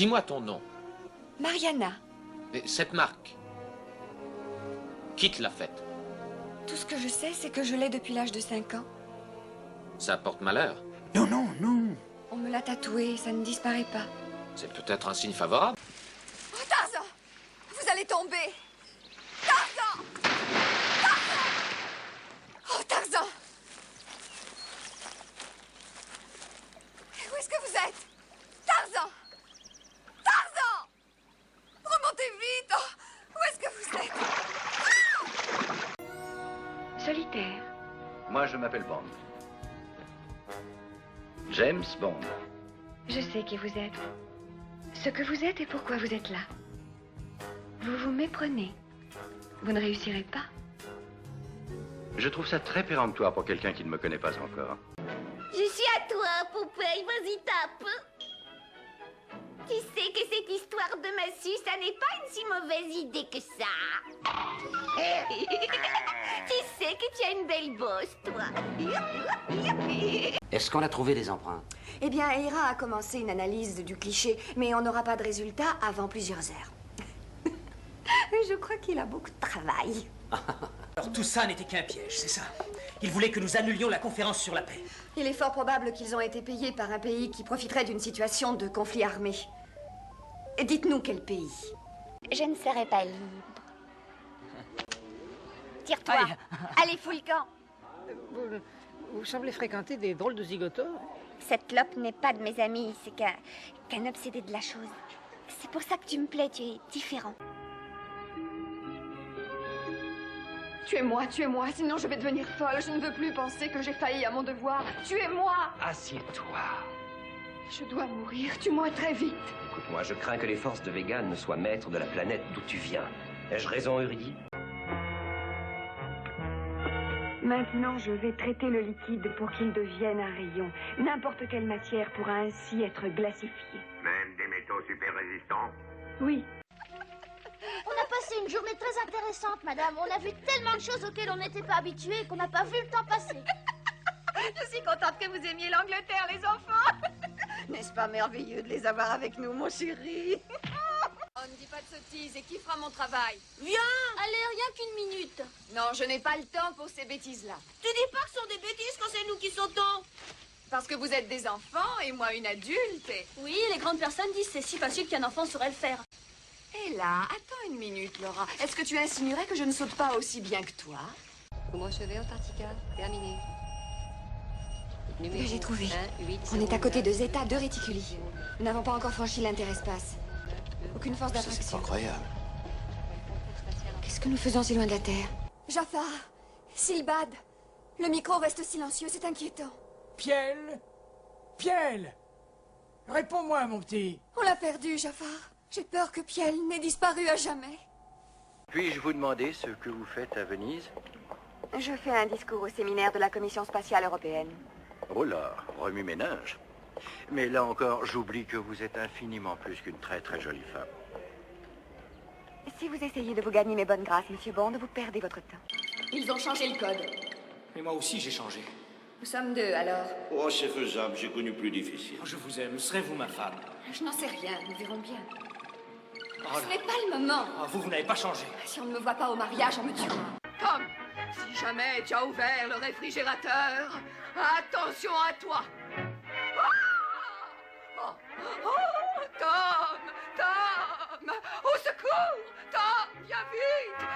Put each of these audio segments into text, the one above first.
Dis-moi ton nom. Mariana. Et cette marque, qui te l'a faite? Tout ce que je sais, c'est que je l'ai depuis l'âge de 5 ans. Ça porte malheur. Non, non, non. On me l'a tatoué, ça ne disparaît pas. C'est peut-être un signe favorable. Oh, Tarzan! Vous allez tomber! Tarzan! Tarzan! Oh, Tarzan! Où est-ce que vous êtes? Tarzan! Tarzan! Remontez vite! Oh, où est-ce que vous êtes? Ah! Solitaire. Moi, je m'appelle Bond. James Bond. Je sais qui vous êtes. Ce que vous êtes et pourquoi vous êtes là. Vous vous méprenez. Vous ne réussirez pas. Je trouve ça très péremptoire pour quelqu'un qui ne me connaît pas encore. Je suis à toi, Popeye, vas-y tape. Tu sais que cette histoire de massue, ça n'est pas une si mauvaise idée que ça. Tu sais que tu as une belle bosse, toi. Est-ce qu'on a trouvé les empreintes? Eh bien, Ira a commencé une analyse du cliché, mais on n'aura pas de résultat avant plusieurs heures. Je crois qu'il a beaucoup de travail. Alors tout ça n'était qu'un piège, c'est ça? Ils voulaient que nous annulions la conférence sur la paix. Il est fort probable qu'ils ont été payés par un pays qui profiterait d'une situation de conflit armé. Dites-nous quel pays. Je ne serai pas libre. Tire-toi. Aïe. Allez, fous le camp. Vous semblez fréquenter des drôles de zigoteurs. Cette clope n'est pas de mes amis, c'est qu'un obsédé de la chose. C'est pour ça que tu me plais, tu es différent. Tuez-moi, sinon je vais devenir folle. Je ne veux plus penser que j'ai failli à mon devoir. Tuez-moi! Assieds-toi. Je dois mourir, tue-moi très vite. Écoute-moi, je crains que les forces de Vegan ne soient maîtres de la planète d'où tu viens. Ai-je raison, Eurydice? Maintenant, je vais traiter le liquide pour qu'il devienne un rayon. N'importe quelle matière pourra ainsi être glacifiée. Même des métaux super résistants? Oui. On a passé une journée très intéressante, madame. On a vu tellement de choses auxquelles on n'était pas habitué qu'on n'a pas vu le temps passer. Je suis contente que vous aimiez l'Angleterre, les enfants. N'est-ce pas merveilleux de les avoir avec nous, mon chéri? On ne dit pas de sottises. Et qui fera mon travail? Viens! Allez, rien qu'une minute. Non, je n'ai pas le temps pour ces bêtises-là. Tu dis pas que ce sont des bêtises quand c'est nous qui sautons. Parce que vous êtes des enfants et moi une adulte et... Oui, les grandes personnes disent c'est si facile qu'un enfant saurait le faire. Et là, attends une minute, Laura. Est-ce que tu insinuerais que je ne saute pas aussi bien que toi? Vous me recevez, Antarctica. Terminé. J'ai trouvé. On est à côté de Zeta, de Réticuli. Nous n'avons pas encore franchi l'interespace. Aucune force d'attraction. C'est incroyable. Qu'est-ce que nous faisons si loin de la Terre? Jafar, Silbad, le micro reste silencieux, c'est inquiétant. Piel? Piel? Réponds-moi, mon petit. On l'a perdu, Jafar. J'ai peur que Piel n'ait disparu à jamais. Puis-je vous demander ce que vous faites à Venise? Je fais un discours au séminaire de la Commission spatiale européenne. Oh là, remue-ménage. Mais là encore, j'oublie que vous êtes infiniment plus qu'une très très jolie femme. Si vous essayez de vous gagner mes bonnes grâces, Monsieur Bond, vous perdez votre temps. Ils ont changé le code. Et moi aussi, j'ai changé. Nous sommes deux, alors. Oh, c'est faisable, j'ai connu plus difficile. Je vous aime. Serez-vous ma femme? Je n'en sais rien, nous verrons bien. Oh Ce n'est pas le moment. là. Vous n'avez pas changé. Si on ne me voit pas au mariage, on me tuera. Tom, si jamais tu as ouvert le réfrigérateur, attention à toi. Oh, oh, Tom, Tom, au secours, Tom, viens vite.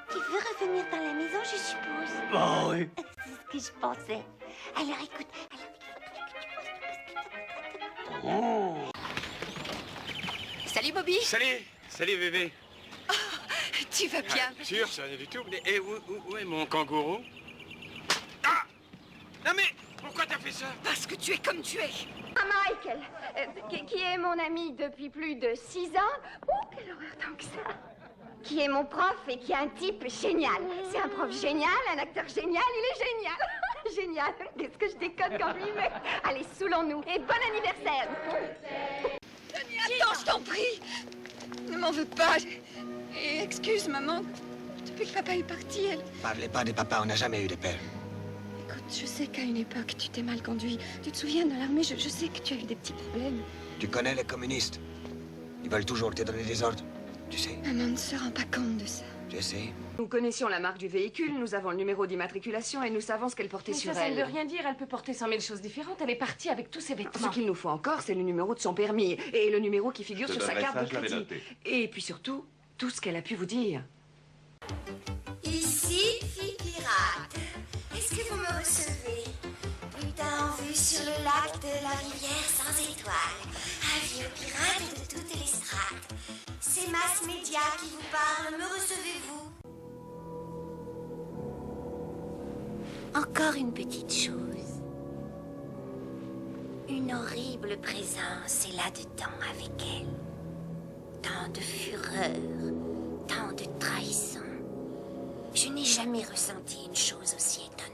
Tu veux revenir dans la maison, je suppose. Oh oui. C'est ce que je pensais. Alors écoute, Salut, Bobby. Salut bébé. Tu vas bien? Sûr, ça rien du tout. Et où est mon kangourou? Ah! Non mais, pourquoi t'as fait ça? Parce que tu es comme tu es. Michael, qui est mon ami depuis plus de 6 ans. Oh, quelle horreur tant que ça. Qui est mon prof et qui est un type génial. C'est un prof génial, un acteur génial, il est génial. Génial. Qu'est-ce que je déconne quand je lui mets. Allez, saoulons-nous. Et bon anniversaire. Attends, je t'en prie. Ne m'en veux pas. Et excuse, maman. Depuis que papa est parti, elle... Parlez pas des papas, on n'a jamais eu de père. Écoute, je sais qu'à une époque, tu t'es mal conduit. Tu te souviens de l'armée, je sais que tu as eu des petits problèmes. Tu connais les communistes. Ils veulent toujours te donner des ordres. Tu sais. Maman ne se rend pas compte de ça. Je sais. Nous connaissions la marque du véhicule, nous avons le numéro d'immatriculation et nous savons ce qu'elle portait Mais sur ça elle. ne veut rien dire, elle peut porter 100 000 choses différentes. Elle est partie avec tous ses vêtements. Ce qu'il nous faut encore, c'est le numéro de son permis et le numéro qui figure Je sur sa donnerai carte ça, de je l'avais crédit. noté. Et puis surtout, tout ce qu'elle a pu vous dire. Ici, fille pirate. Est-ce que vous me recevez? Putain en vue sur le lac de la rivière sans étoiles. Un vieux pirate de toutes les strates. C'est Mass Media qui vous parle. Me recevez-vous? Encore une petite chose. Une horrible présence est là-dedans avec elle. Tant de fureur, tant de trahison. Je n'ai jamais ressenti une chose aussi étonnante.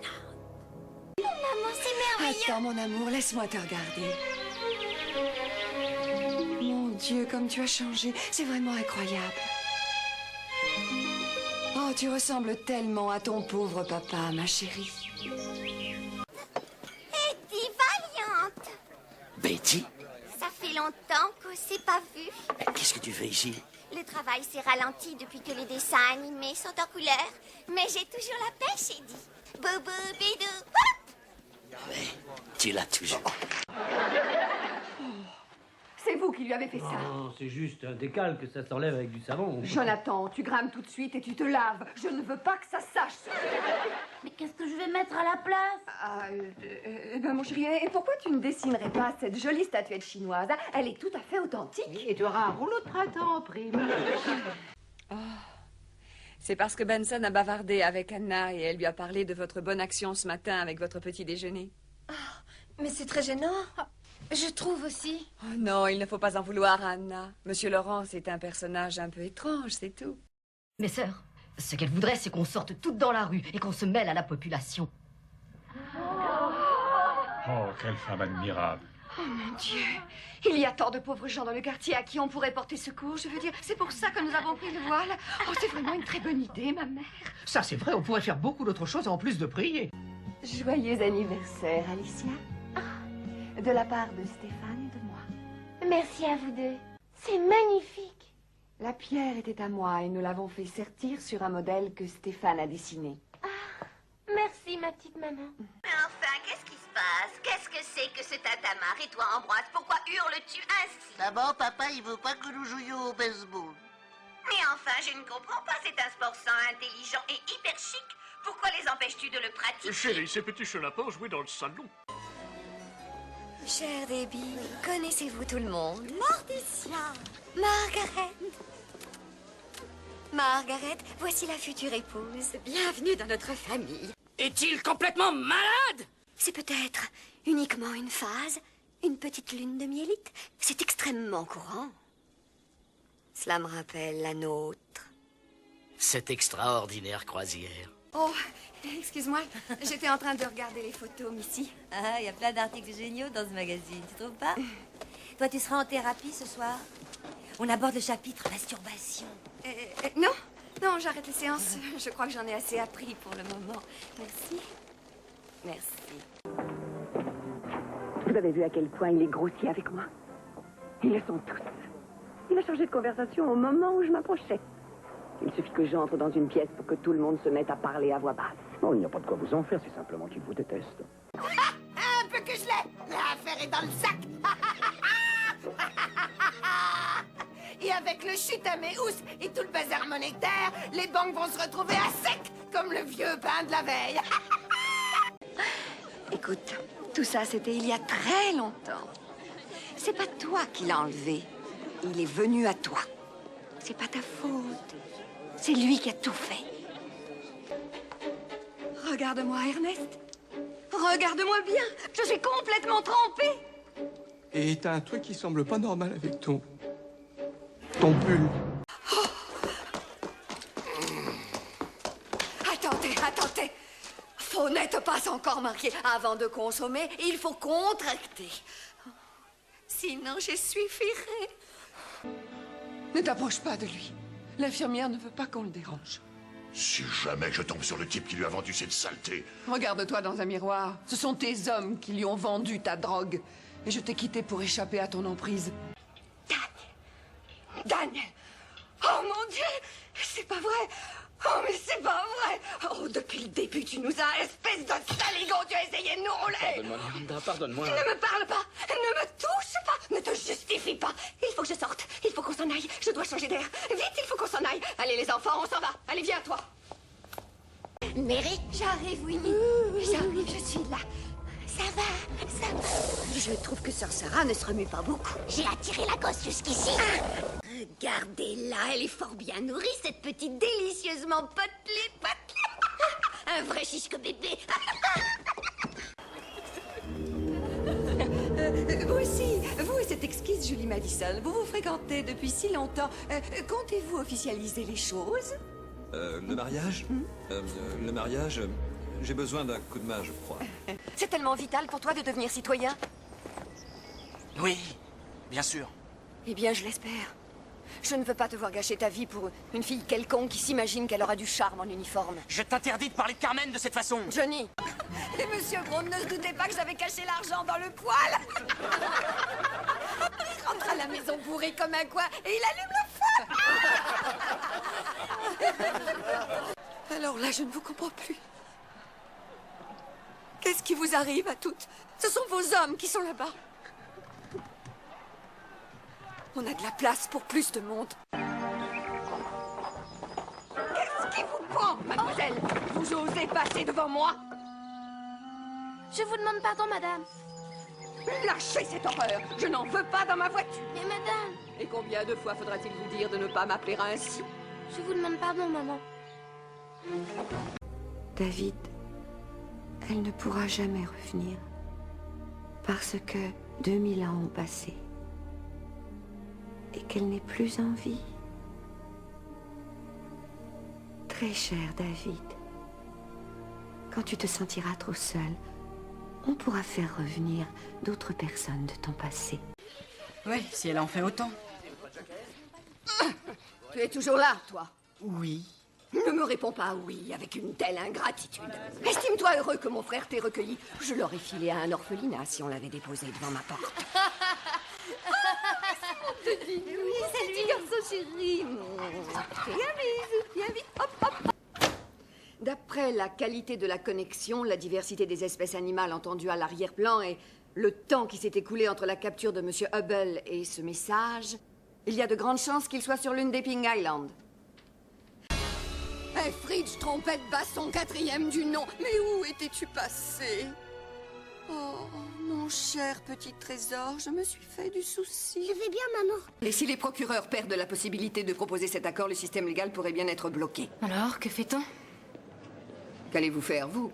Maman, c'est merveilleux! Attends, mon amour, laisse-moi te regarder. Mon Dieu, comme tu as changé. C'est vraiment incroyable. Oh, tu ressembles tellement à ton pauvre papa, ma chérie. Betty, valiante! Betty, Ça fait longtemps qu'on s'est pas vu. qu'est-ce que tu fais ici? Le travail s'est ralenti depuis que les dessins animés sont en couleur. Mais j'ai toujours la pêche, Eddie. Boubou, bidou, hop! Tu l'as toujours. C'est vous qui lui avez fait ça. Non, c'est juste un décalque, ça s'enlève avec du savon. Jonathan, tu grimpes tout de suite et tu te laves. Je ne veux pas que ça sache. Mais qu'est-ce que je vais mettre à la place? Ben mon chéri, et pourquoi tu ne dessinerais pas cette jolie statuette chinoise? Elle est tout à fait authentique. Et tu auras un rouleau de printemps en prime. Oh. C'est parce que Benson a bavardé avec Anna et elle lui a parlé de votre bonne action ce matin avec votre petit déjeuner. Mais c'est très gênant. Je trouve aussi. Oh non, il ne faut pas en vouloir à Anna. Monsieur Laurence est un personnage un peu étrange, c'est tout. Mes sœurs, ce qu'elle voudrait, c'est qu'on sorte toutes dans la rue et qu'on se mêle à la population. Oh, quelle femme admirable. Oh mon Dieu. Il y a tant de pauvres gens dans le quartier à qui on pourrait porter secours. Je veux dire, c'est pour ça que nous avons pris le voile. Oh, c'est vraiment une très bonne idée, ma mère. Ça, c'est vrai, on pourrait faire beaucoup d'autres choses en plus de prier. Joyeux anniversaire, Alicia. De la part de Stéphane et de moi. Merci à vous deux. C'est magnifique. La pierre était à moi et nous l'avons fait sertir sur un modèle que Stéphane a dessiné. Merci, ma petite maman. Mais enfin, qu'est-ce qui se passe? Qu'est-ce que c'est que ce tintamarre? Et toi, Ambroise, pourquoi hurles-tu ainsi? D'abord, papa, il veut pas que nous jouions au baseball. Mais enfin, je ne comprends pas. C'est un sport sain, intelligent et hyper chic. Pourquoi les empêches-tu de le pratiquer? Chérie, ces petits chenapans jouaient dans le salon. Cher Debbie, connaissez-vous tout le monde? Morticia. Margaret. Margaret, voici la future épouse. Bienvenue dans notre famille. Est-il complètement malade? C'est peut-être uniquement une phase, une petite lune de miélite. C'est extrêmement courant. Cela me rappelle la nôtre. Cette extraordinaire croisière. Oh, excuse-moi, j'étais en train de regarder les photos, Missy. Ah, il y a plein d'articles géniaux dans ce magazine, tu trouves pas? Toi, tu seras en thérapie ce soir? On aborde le chapitre masturbation. Non, non, j'arrête les séances. Je crois que j'en ai assez appris pour le moment. Merci. Merci. Vous avez vu à quel point il est grossier avec moi? Ils le sont tous. Il a changé de conversation au moment où je m'approchais. Il suffit que j'entre dans une pièce pour que tout le monde se mette à parler à voix basse. Non, il n'y a pas de quoi vous en faire, c'est simplement qu'il vous déteste. Un peu que je l'ai. L'affaire est dans le sac. Et avec le chute à mes housses et tout le bazar monétaire, les banques vont se retrouver à sec comme le vieux pain de la veille. Écoute, tout ça, c'était il y a très longtemps. C'est pas toi qui l'as enlevé. Il est venu à toi. C'est pas ta faute. C'est lui qui a tout fait. Regarde-moi, Ernest. Regarde-moi bien. Je suis complètement trempée. Et t'as un truc qui semble pas normal avec ton pull. Attendez. Faut n'être pas encore marié. Avant de consommer, il faut contracter. Sinon, je suis virée. Ne t'approche pas de lui. L'infirmière ne veut pas qu'on le dérange. Si jamais je tombe sur le type qui lui a vendu cette saleté. Regarde-toi dans un miroir. Ce sont tes hommes qui lui ont vendu ta drogue. Et je t'ai quitté pour échapper à ton emprise. Daniel! Oh mon Dieu! C'est pas vrai! Oh mais c'est pas vrai! Oh, depuis le début, tu nous as, espèce de saligo, tu as essayé de nous rouler! Pardonne-moi, Miranda, pardonne-moi. Ne me parle pas! Ne me touche pas! Ne te justifie pas! Il faut que je sorte! Il faut qu'on s'en aille! Je dois changer d'air! Vite, il faut qu'on s'en aille! Allez les enfants, on s'en va! Allez, viens, toi! Mary, J'arrive, Winnie. J'arrive, je suis là. ça va. Je trouve que Sœur Sarah ne se remue pas beaucoup. J'ai attiré la gosse jusqu'ici. Regardez-la, elle est fort bien nourrie, cette petite délicieusement potelée. Un vrai chisque bébé. Vous aussi, vous et cette exquise Julie Madison, vous vous fréquentez depuis si longtemps. Comptez-vous officialiser les choses? Le mariage Le mariage, j'ai besoin d'un coup de main, je crois. C'est tellement vital pour toi de devenir citoyen? Oui, bien sûr. Eh bien, je l'espère. Je ne veux pas te voir gâcher ta vie pour une fille quelconque qui s'imagine qu'elle aura du charme en uniforme. Je t'interdis de parler de Carmen de cette façon. Johnny! Et Monsieur Braun ne se doutait pas que j'avais caché l'argent dans le poêle. Il rentre à la maison bourré comme un coin et il allume le feu. Alors là, je ne vous comprends plus. Qu'est-ce qui vous arrive à toutes? Ce sont vos hommes qui sont là-bas. On a de la place pour plus de monde. Qu'est-ce qui vous prend, mademoiselle? Vous osez passer devant moi? Je vous demande pardon, madame. Lâchez cette horreur. Je n'en veux pas dans ma voiture. Mais madame... Et combien de fois faudra-t-il vous dire de ne pas m'appeler ainsi? Je vous demande pardon, maman. David, elle ne pourra jamais revenir. Parce que 2000 ans ont passé. Et qu'elle n'est plus en vie. Très cher David, quand tu te sentiras trop seul, on pourra faire revenir d'autres personnes de ton passé. Oui, si elle en fait autant. Tu es toujours là, toi? Oui. Ne me réponds pas oui avec une telle ingratitude. Estime-toi heureux que mon frère t'ait recueilli. Je l'aurais filé à un orphelinat si on l'avait déposé devant ma porte. Oui, salut, garçon chéri. Viens vite, hop, hop. D'après la qualité de la connexion, la diversité des espèces animales entendues à l'arrière-plan et le temps qui s'est écoulé entre la capture de Monsieur Hubble et ce message, il y a de grandes chances qu'il soit sur l'une des Ping Island. Hey, Fridge, trompette, basson, 4e du nom. Mais où étais-tu passé? Oh, mon cher petit trésor, je me suis fait du souci. Je vais bien, maman. Et si les procureurs perdent la possibilité de proposer cet accord, le système légal pourrait bien être bloqué. Alors, que fait-on? Qu'allez-vous faire, vous?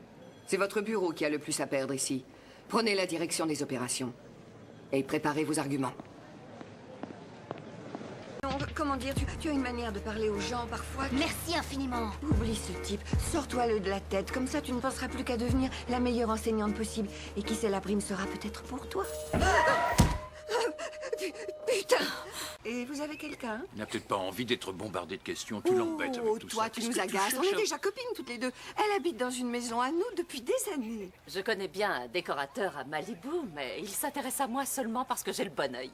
C'est votre bureau qui a le plus à perdre ici. Prenez la direction des opérations. Et préparez vos arguments. Comment dire, tu as une manière de parler aux gens parfois. Merci infiniment. Oublie ce type, sors-toi-le de la tête. Comme ça, tu ne penseras plus qu'à devenir la meilleure enseignante possible. Et qui sait, la prime sera peut-être pour toi. Putain! Et vous avez quelqu'un? Il n'a peut-être pas envie d'être bombardé de questions. Tu l'embêtes avec tout toi, ça. tu Qu'est-ce nous que agaces. On cherches est déjà copines toutes les deux. Elle habite dans une maison à nous depuis des années. Je connais bien un décorateur à Malibu, mais il s'intéresse à moi seulement parce que j'ai le bon œil.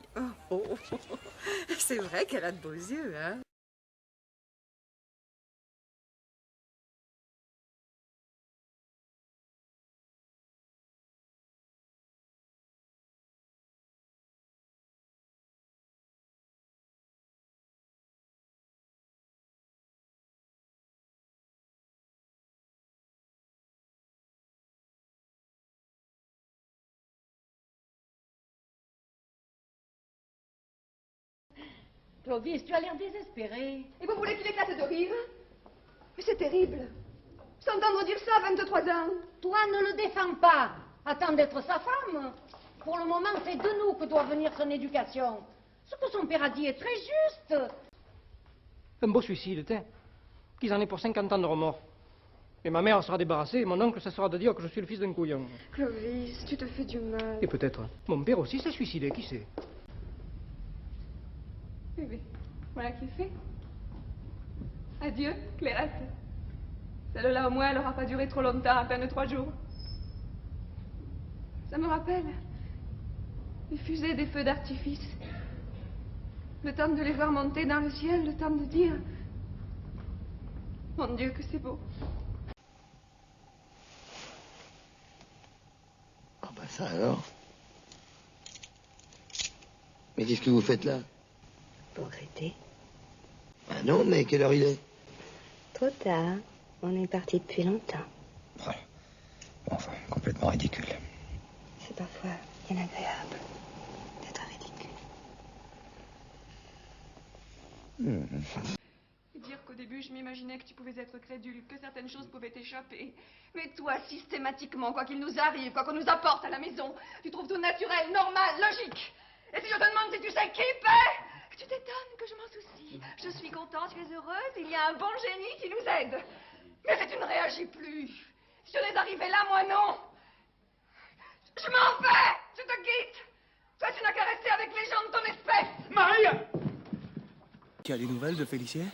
C'est vrai qu'elle a de beaux yeux, hein? Clovis, tu as l'air désespéré. Et vous voulez qu'il éclate de rire? Mais c'est terrible. S'entendre dire ça à 23 ans. Toi, ne le défends pas. Attends d'être sa femme. Pour le moment, c'est de nous que doit venir son éducation. Ce que son père a dit est très juste. Un beau suicide, tiens. Qu'ils en aient pour 50 ans de remords. Et ma mère sera débarrassée, et mon oncle cessera de dire que je suis le fils d'un couillon. Clovis, tu te fais du mal. Et peut-être, mon père aussi s'est suicidé, qui sait? Bébé, voilà qui est fait. Adieu, Clairette. Celle-là, au moins, elle n'aura pas duré trop longtemps, à peine 3 jours. Ça me rappelle les fusées des feux d'artifice. Le temps de les voir monter dans le ciel, le temps de dire... Mon Dieu, que c'est beau. Ah bah ça alors. Mais qu'est-ce que vous faites là? Regretter. Ah non, mais quelle heure il est? Trop tard. On est parti depuis longtemps. Voilà. Bon, enfin, complètement ridicule. C'est parfois inagréable d'être ridicule. Et dire qu'au début, je m'imaginais que tu pouvais être crédule, que certaines choses pouvaient t'échapper. Mais toi, systématiquement, quoi qu'il nous arrive, quoi qu'on nous apporte à la maison, tu trouves tout naturel, normal, logique. Et si je te demande si tu sais qui paie, que tu t'étonnes que je m'en soucie. Je suis contente, tu es heureuse, il y a un bon génie qui nous aide. Mais si tu ne réagis plus, si on est arrivé là, moi non. Je m'en vais, je te quitte. Toi, tu n'as qu'à rester avec les gens de ton espèce. Marie! Tu as des nouvelles de Félicien?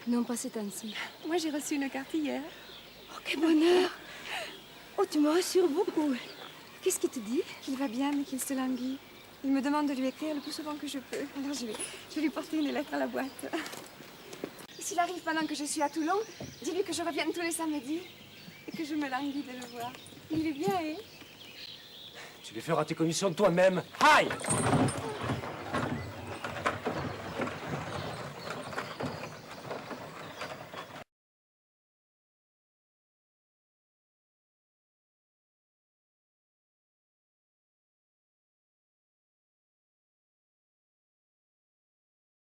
Non, pas cette temps-ci. Moi, j'ai reçu une carte hier. Oh, quel bonheur! Oh, tu me rassures beaucoup. Qu'est-ce qu'il te dit? Qu'il va bien, mais qu'il se languit. Il me demande de lui écrire le plus souvent que je peux. Alors, je vais lui porter une lettre à la boîte. S'il arrive pendant que je suis à Toulon, dis-lui que je revienne tous les samedis et que je me languis de le voir. Il est bien, hein? Tu lui feras tes commissions de toi-même. Aïe!